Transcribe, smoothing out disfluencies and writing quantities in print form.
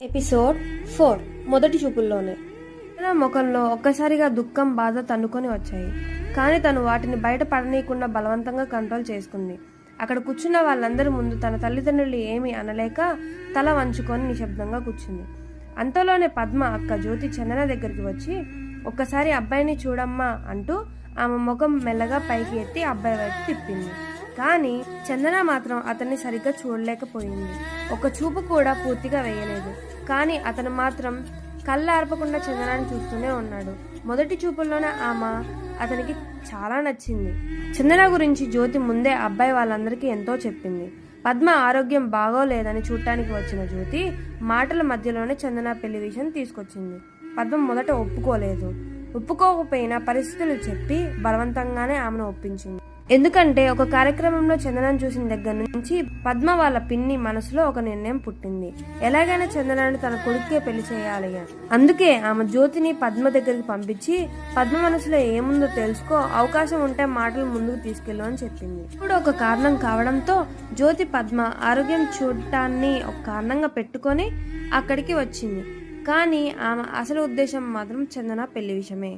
Episode 4 మొదటి చూపుల్లోనే చందన ముఖంలో ఒక్కసారిగా దుఃఖం, బాధ తన్నుకొని వచ్చాయి. కానీ తను వాటిని బయట పడనీయకుండా బలవంతంగా కంట్రోల్ చేసుకుంది. అక్కడ కూర్చున్న వాళ్ళందరి ముందు తన తల్లిదండ్రులు ఏమీ అనలేక తల వంచుకొని నిశ్శబ్దంగా కూర్చుంది. అంతలోనే పద్మ అక్క జ్యోతి చందన దగ్గరికి వచ్చి, ఒక్కసారి అబ్బాయిని చూడమ్మా అంటూ ఆమె ముఖం మెల్లగా పైకి ఎత్తి అబ్బాయి వైపు తిప్పింది. కానీ చందన మాత్రం అతన్ని సరిగ్గా చూడలేకపోయింది. ఒక చూపు కూడా పూర్తిగా వేయలేదు. కానీ అతను మాత్రం కళ్ళార్పకుండా చందనాన్ని చూస్తూనే ఉన్నాడు. మొదటి చూపుల్లోనే ఆమె అతనికి చాలా నచ్చింది. చందన గురించి జ్యోతి ముందే అబ్బాయి వాళ్ళందరికీ ఎంతో చెప్పింది. పద్మ ఆరోగ్యం బాగోలేదని చూడటానికి వచ్చిన జ్యోతి మాటల మధ్యలోనే చందన పెళ్లి విషయం తీసుకొచ్చింది. పద్మ మొదట ఒప్పుకోకపోయినా పరిస్థితులు చెప్పి బలవంతంగానే ఆమెను ఒప్పించింది. ఎందుకంటే ఒక కార్యక్రమంలో చందనాన్ని చూసిన దగ్గర నుంచి పద్మ వాళ్ళ పిన్ని మనసులో ఒక నిర్ణయం పుట్టింది. ఎలాగైనా చందనాన్ని తన కొడుకే పెళ్లి చేయాలి. అందుకే ఆమె జ్యోతిని పద్మ దగ్గరికి పంపించి, పద్మ మనసులో ఏముందో తెలుసుకో, అవకాశం ఉంటే మాటలు ముందుకు తీసుకెళ్ళు అని చెప్పింది. ఇప్పుడు ఒక కారణం కావడంతో జ్యోతి పద్మ ఆరోగ్యం చూడటాన్ని ఒక కారణంగా పెట్టుకొని అక్కడికి వచ్చింది. కానీ ఆమె అసలు ఉద్దేశం మాత్రం చందన పెళ్లి విషయమే.